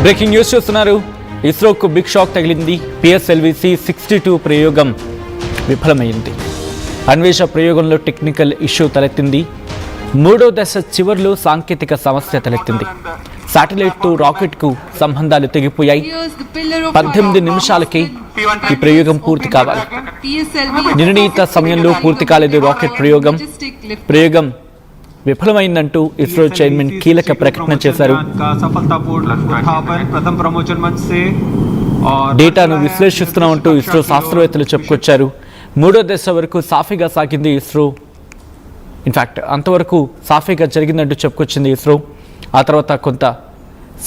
Breaking news చూస్తున్నారు. ఇస్రోకు big shock తగిలింది. PSLV-C62 ప్రయోగం విఫలమైంది. అన్వేష ప్రయోగంలో టెక్నికల్ ఇష్యూ తలెత్తింది. మూడో దశ చివర్లో సాంకేతిక సమస్య తలెత్తింది. శాటిలైట్తో రాకెట్కు సంబంధాలు తెగిపోయాయి. 18 నిమిషాలకే ఈ ప్రయోగం పూర్తి కావాలి. నిర్ణీత సమయంలో పూర్తి కాలేదు రాకెట్ ప్రయోగం విఫలమైందంటూ ఇస్రో చైర్మన్ కీలక ప్రకటన చేశారు. డేటాను విశ్లేషిస్తున్నామంటూ ఇస్రో శాస్త్రవేత్తలు చెప్పుకొచ్చారు. మూడో దశ వరకు సాఫీగా సాగింది ఇస్రో. ఇన్ఫ్యాక్ట్ అంతవరకు సాఫీగా జరిగిందంటూ చెప్పుకొచ్చింది ఇస్రో. ఆ తర్వాత కొంత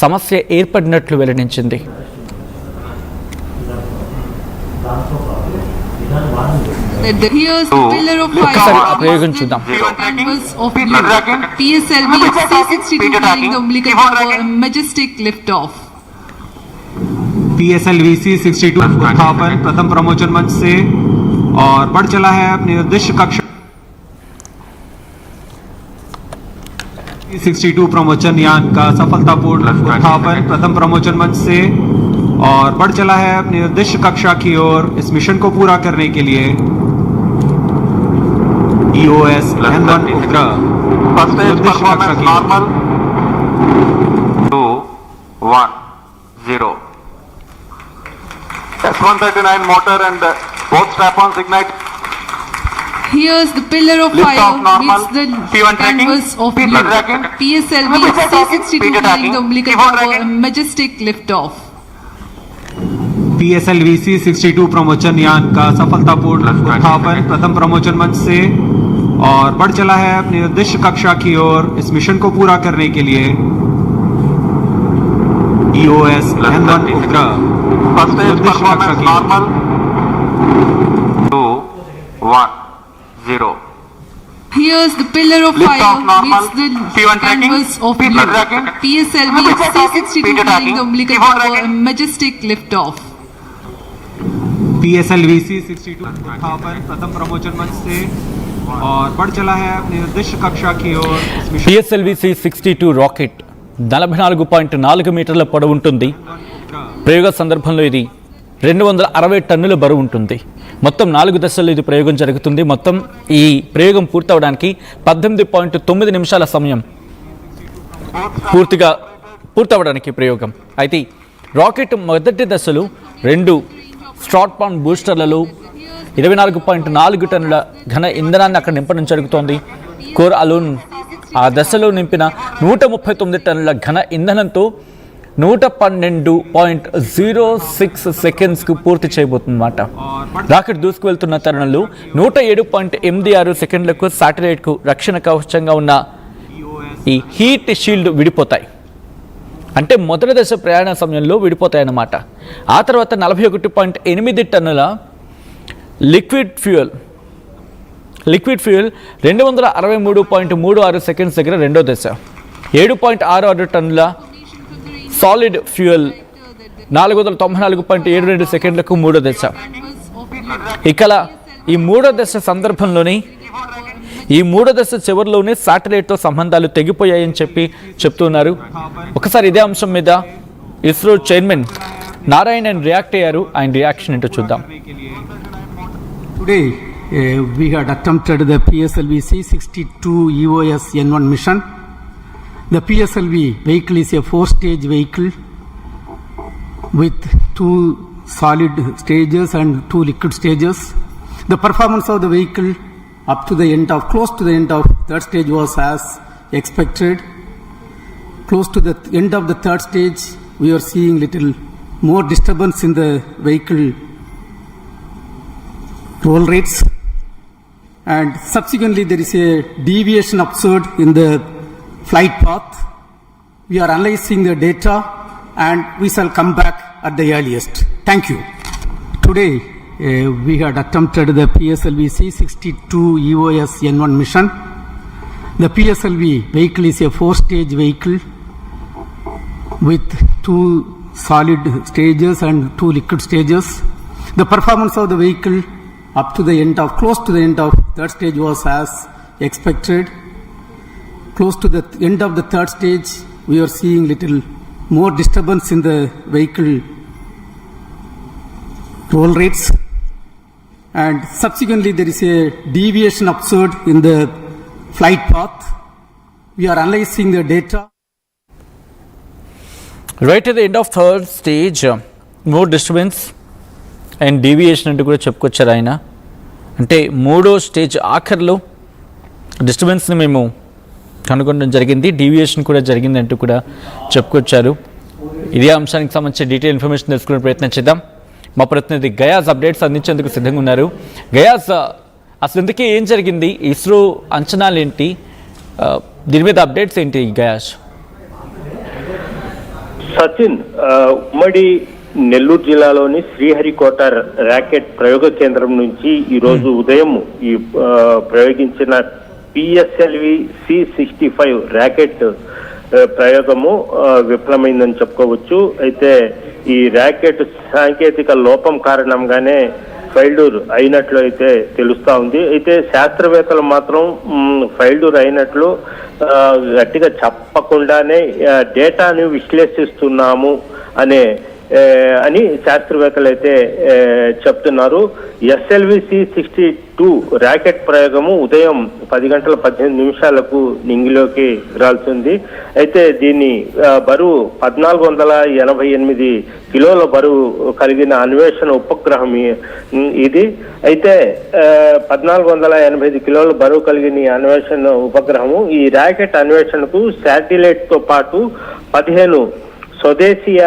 సమస్య ఏర్పడినట్లు వెల్లడించింది. ఒకసారి ఆ ప్రయోగం చూద్దాం. PSLV-C62 उत्थापन प्रथम प्रमोचन मंच से और बढ़ चला है अपने उद्देश्य कक्षा 62 प्रमोचन यान का सफलतापूर्ण उत्थापन प्रथम प्रमोचन मंच से और बढ़ चला है अपने उद्देश्य कक्षा की ओर। इस मिशन को पूरा करने के लिए EOS N1 उपग्रह उद्देश्य कक्षा की normal 2 1 0 S139 motor and both strap-ons ignite. Here's the pillar of fire meets the canvas of blue. PSLV-C62 carrying the umbilical cover, a majestic lift-off. PSLV-C62 प्रमोचन यान का सफलतापूर्ण उत्थापन प्रथम प्रमोचन मंच से और बढ़ चला है अपने उद्देश्य कक्षा की ओर। इस मिशन को पूरा करने के लिए EOS N1 उपग्रह उद्देश्य कक्षा की normal 2 1 0 Here's the pillar of fire meets the canvas of blue. PSLV-C62 carrying the umbilical cover, a majestic lift-off. PSLV-C62 उत्थापन प्रथम प्रमोचन मंच से और बढ़ चला है अपने उद्देश्य कक्षा की ओर। PSLV-C62 రాకెట్ 44.4 మీటర్ల పొడవు ఉంటుంది. ప్రయోగ సందర్భంలో ఇది 260 టన్నుల బరువు ఉంటుంది. మొత్తం 4 దశల్లో ఇది ప్రయోగం జరుగుతుంది. మొత్తం ఈ ప్రయోగం పూర్తవడానికి 18.9 నిమిషాల సమయం పూర్తవడానికి ప్రయోగం. అయితే రాకెట్ మొదటి దశలో 2 స్ట్రాట్-ఆన్ బూస్టర్లలో 24.4 టన్నుల ఘన ఇంధనాన్ని అక్కడ నింపడం జరుగుతోంది. కోర్ అలోన్ ఆ దశలో నింపిన 139 టన్నుల ఘన ఇంధనంతో 112.06 సెకండ్స్కు పూర్తి చేయబోతుందన్నమాట. రాకెట్ దూసుకువెళ్తున్న తరుణంలో 107.86 సెకండ్లకు శాటిలైట్కు రక్షణ కవచంగా ఉన్న ఈ హీట్ షీల్డ్ విడిపోతాయి. అంటే మొదటి దశ ప్రయాణ సమయంలో విడిపోతాయన్నమాట. ఆ తర్వాత 41.8 టన్నుల లిక్విడ్ ఫ్యూయల్ 263.36 సెకండ్స్ దగ్గర రెండో దశ, 7.66 టన్నుల సాలిడ్ ఫ్యూయల్ 494.72 సెకండ్లకు మూడో దశ. ఇక్కడ ఈ మూడో దశ సందర్భంలోనే ఈ మూడో దశ చివరిలోనే శాటిలైట్తో సంబంధాలు తెగిపోయాయని చెప్తున్నారు. ఒకసారి ఇదే అంశం మీద ఇస్రో చైర్మన్ నారాయణన్ రియాక్ట్ అయ్యారు. ఆయన రియాక్షన్ ఏంటో చూద్దాం. Today we had attempted the PSLV-C62 EOS N1 mission. The PSLV vehicle is a 4-stage vehicle with 2 solid stages and 2 liquid stages. The performance of the vehicle close to the end of third stage was as expected. Close to the end of the third stage, we are seeing little more disturbance in the vehicle roll rates, and subsequently there is a deviation observed in the flight path. We are analyzing the data and we shall come back at the earliest. Thank you. Today we had attempted the PSLV-C62 EOS N1 mission. The PSLV vehicle is a 4-stage vehicle with 2 solid stages and 2 liquid stages. The performance of the vehicle close to the end of third stage was as expected. Close to the end of the third stage, we are seeing little more disturbance in the vehicle roll rates, and subsequently there is a deviation observed in the flight path. We are analyzing the data. Right at the end of third stage more disturbance and deviation అంటూ కూడా చెప్పుకొచ్చారు ఆయన. అంటే మూడో stage ఆఖరిలో డిస్టర్బెన్స్ని మేము కనుగొనడం జరిగింది, డీవియేషన్ కూడా జరిగింది అంటూ కూడా చెప్పుకొచ్చారు. ఇదే అంశానికి సంబంధించిన డీటెయిల్ ఇన్ఫర్మేషన్ తెలుసుకునే ప్రయత్నం చేద్దాం. మా ప్రతినిధి గయాజ్ అప్డేట్స్ అందించేందుకు సిద్ధంగా ఉన్నారు. గయాజ్, అసలు ఇందుకే ఏం జరిగింది, ఇస్రో అంచనాలు ఏంటి, దీని మీద అప్డేట్స్ ఏంటి గయాజ్? సచిన్, ఉమ్మడి నెల్లూరు జిల్లాలోని శ్రీహరికోట ర్యాకెట్ ప్రయోగ కేంద్రం నుంచి ఈరోజు ఉదయం ఈ ప్రయోగించిన పిఎస్ఎల్వి C-65 ర్యాకెట్ ప్రయోగము విఫలమైందని చెప్పుకోవచ్చు. అయితే ఈ ర్యాకెట్ సాంకేతిక లోపం కారణంగానే ఫెయిల్యూర్ అయినట్లు అయితే తెలుస్తా ఉంది. అయితే శాస్త్రవేత్తలు మాత్రం ఫెయిల్యూర్ అయినట్లు గట్టిగా చెప్పకుండానే డేటాను విశ్లేషిస్తున్నాము అని శాస్త్రవేత్తలు అయితే చెప్తున్నారు. ఎస్ఎల్వి C-62 ర్యాకెట్ ప్రయోగము ఉదయం 10:18 నింగిలోకి రాల్సింది. అయితే దీన్ని బరువు 1488 కిలోల బరువు కలిగిన అన్వేషణ ఉపగ్రహం ఇది. అయితే 1485 కిలోల బరువు కలిగిన ఈ అన్వేషణ ఉపగ్రహము ఈ ర్యాకెట్ అన్వేషణకు శాటిలైట్ తో పాటు 15 స్వదేశీయ,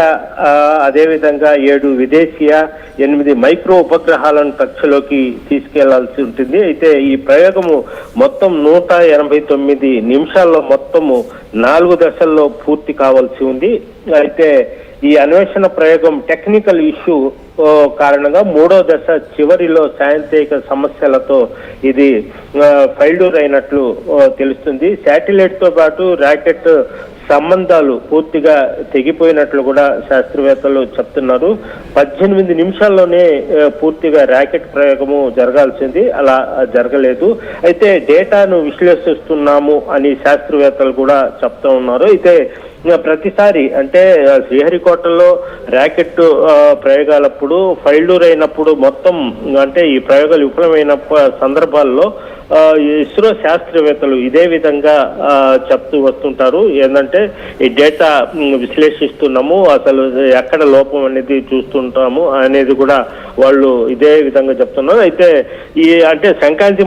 అదేవిధంగా 7 విదేశీయ, 8 మైక్రో ఉపగ్రహాలను కక్షలోకి తీసుకెళ్లాల్సి ఉంటుంది. అయితే ఈ ప్రయోగము మొత్తం 189 నిమిషాల్లో మొత్తము 4 దశల్లో పూర్తి కావాల్సి ఉంది. అయితే ఈ అన్వేషణ ప్రయోగం టెక్నికల్ ఇష్యూ కారణంగా 3వ దశ చివరిలో సాంకేతిక సమస్యలతో ఇది ఫెయిల్యూర్ అయినట్లు తెలుస్తుంది. శాటిలైట్ తో పాటు ర్యాకెట్ సంబంధాలు పూర్తిగా తెగిపోయినట్లు కూడా శాస్త్రవేత్తలు చెప్తున్నారు. 18 నిమిషాల్లోనే పూర్తిగా ర్యాకెట్ ప్రయోగము జరగాల్సింది, అలా జరగలేదు. అయితే డేటాను విశ్లేషిస్తున్నాము అని శాస్త్రవేత్తలు కూడా చెప్తూ ఉన్నారు. అయితే ప్రతిసారి అంటే శ్రీహరికోటలో ర్యాకెట్ ప్రయోగాలప్పుడు ఫెయిల్యూర్ అయినప్పుడు మొత్తం అంటే ఈ ప్రయోగాలు విఫలమైన సందర్భాల్లో ఇస్రో శాస్త్రవేత్తలు ఇదే విధంగా చెప్తూ వస్తుంటారు. ఏంటంటే ఈ డేటా విశ్లేషిస్తున్నాము, అసలు ఎక్కడ లోపం అనేది చూస్తుంటాము అనేది కూడా వాళ్ళు ఇదే విధంగా చెప్తున్నారు. అయితే ఈ అంటే సంక్రాంతి